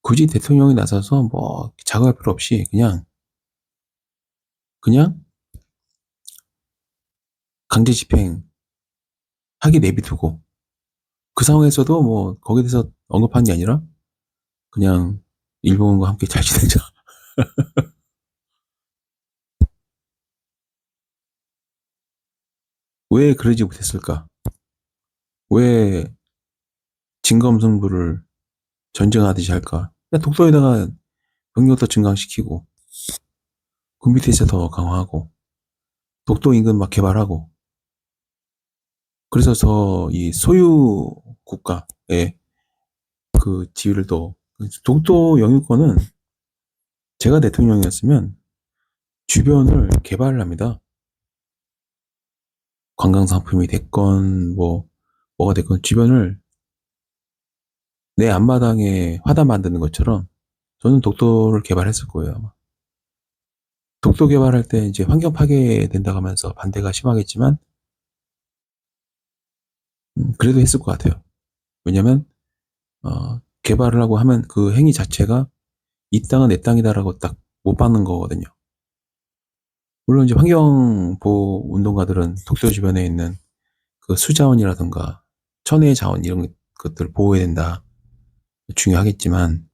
굳이 대통령이 나서서 뭐 작업할 필요 없이 그냥 강제 집행 하게 내비두고, 그 상황에서도 뭐 거기에 대해서 언급한 게 아니라 그냥 일본과 함께 잘 지내자. 왜 그러지 못했을까? 왜 진검승부를 전쟁하듯이 할까? 그냥 독도에다가 병력도 증강시키고, 군비 태세 더 강화하고, 독도 인근 막 개발하고, 그래서 이 소유 국가의 그 지위를 더, 독도 영유권은 제가 대통령이었으면 주변을 개발을 합니다. 관광 상품이 됐건 뭐가 됐건 주변을 내 앞마당에 화단 만드는 것처럼 저는 독도를 개발했을 거예요, 아마. 독도 개발할 때 이제 환경 파괴된다고 하면서 반대가 심하겠지만, 그래도 했을 것 같아요. 왜냐면, 개발을 하고 하면 그 행위 자체가 이 땅은 내 땅이다라고 딱 못 박는 거거든요. 물론 이제 환경보호 운동가들은 독도 주변에 있는 그 수자원이라든가 천혜의 자원 이런 것들을 보호해야 된다. 중요하겠지만,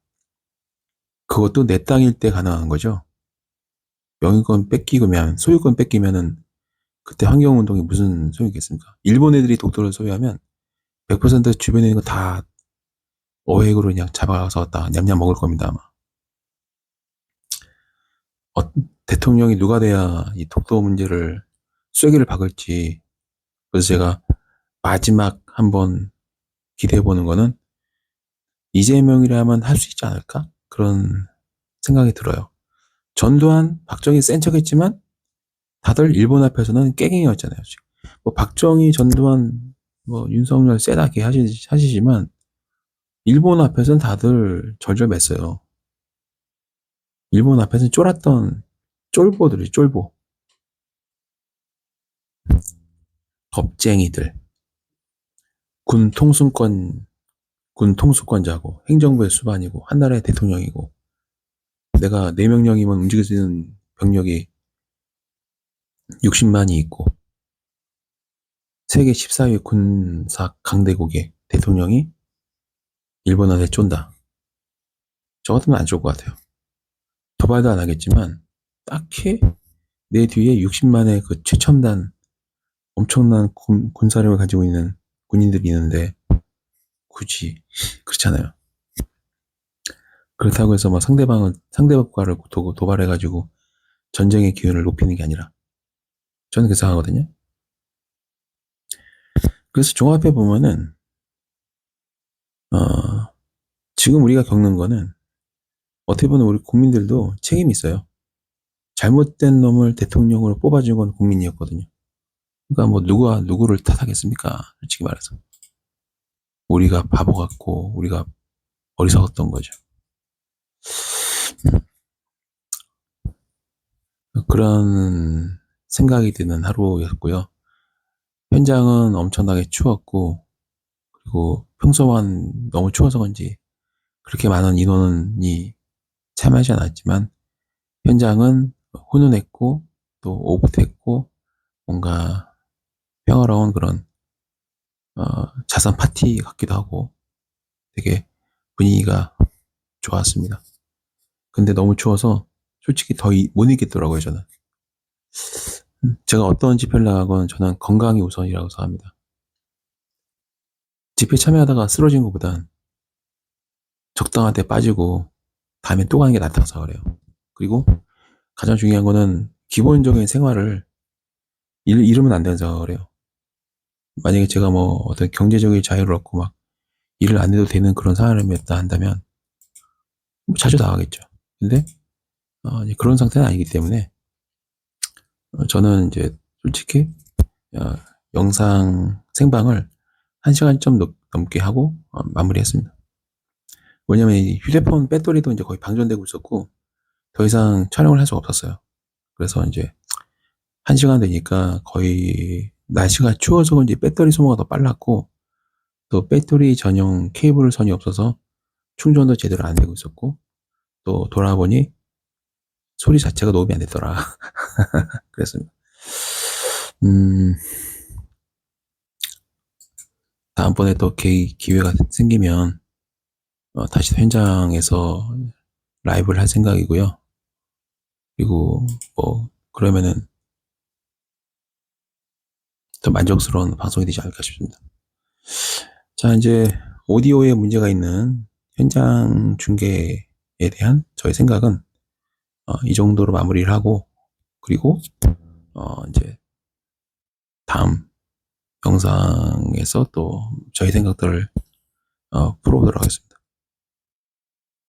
그것도 내 땅일 때 가능한 거죠. 영유권 뺏기면, 소유권 뺏기면은 그때 환경운동이 무슨 소용이 있겠습니까? 일본 애들이 독도를 소유하면 100% 주변에 있는 거 다 어획으로 그냥 잡아서 다 냠냠 먹을 겁니다, 아마. 어, 대통령이 누가 돼야 이 독도 문제를 쐐기를 박을지. 그래서 제가 마지막 한번 기대해보는 거는 이재명이라면 할 수 있지 않을까? 그런 생각이 들어요. 전두환, 박정희 센 척했지만 다들 일본 앞에서는 깨갱이였잖아요. 지금. 뭐 박정희, 전두환, 뭐 윤석열 세다게 하시지만 일본 앞에서는 다들 절절맸어요. 일본 앞에서는 쫄았던 쫄보들이 쫄보. 겁쟁이들. 군 통수권, 군 통수권자고, 행정부의 수반이고, 한 나라의 대통령이고, 내가 내 명령이면 움직일 수 있는 병력이 60만이 있고, 세계 14위 군사 강대국의 대통령이 일본한테 쫀다. 저 같으면 안 좋을 것 같아요. 도발도 안 하겠지만, 딱히 내 뒤에 60만의 그 최첨단 엄청난 군사력을 가지고 있는 군인들이 있는데, 굳이, 그렇잖아요. 그렇다고 해서 뭐 상대국가를 도발해가지고 전쟁의 기회를 높이는 게 아니라, 저는 그렇게 생각하거든요. 그래서 종합해 보면은, 지금 우리가 겪는 거는 어떻게 보면 우리 국민들도 책임이 있어요. 잘못된 놈을 대통령으로 뽑아준 건 국민이었거든요. 그러니까 뭐 누가 누구를 탓하겠습니까? 솔직히 말해서. 우리가 바보 같고, 우리가 어리석었던 거죠. 그런 생각이 드는 하루였고요. 현장은 엄청나게 추웠고, 그리고 평소만 너무 추워서 그런지 그렇게 많은 인원이 참여하지 않았지만, 현장은 훈훈했고, 또 오붓했고, 뭔가 평화로운 그런, 자선 파티 같기도 하고, 되게 분위기가 좋았습니다. 근데 너무 추워서 솔직히 더 못 있겠더라고요, 저는. 제가 어떤 집회를 나가건 저는 건강이 우선이라고 생각합니다. 집회 참여하다가 쓰러진 것보단 적당한 때 빠지고 다음에 또 가는 게 낫다고 그래요. 그리고 가장 중요한 거는 기본적인 생활을 잃으면 안 된다고 생각을 해요. 만약에 제가 뭐 어떤 경제적인 자유를 얻고 막 일을 안 해도 되는 그런 사람이었다 한다면 뭐 자주 나가겠죠. 근데 그런 상태는 아니기 때문에 저는 이제 솔직히 영상 생방을 1시간 좀 넘게 하고 마무리했습니다. 왜냐면 이 휴대폰 배터리도 이제 거의 방전되고 있었고 더 이상 촬영을 할 수가 없었어요. 그래서 이제 1시간 되니까 거의 날씨가 추워서 그런지 배터리 소모가 더 빨랐고, 또 배터리 전용 케이블 선이 없어서 충전도 제대로 안 되고 있었고, 또 돌아보니 소리 자체가 녹음이 안 됐더라. 그랬습니다. 음, 다음번에 또 기회가 생기면, 다시 현장에서 라이브를 할 생각이고요. 그리고, 그러면은 더 만족스러운 방송이 되지 않을까 싶습니다. 자, 이제 오디오에 문제가 있는 현장 중계에 대한 저의 생각은 이 정도로 마무리를 하고, 그리고 이제 다음 영상에서 또 저희 생각들을 풀어보도록 하겠습니다.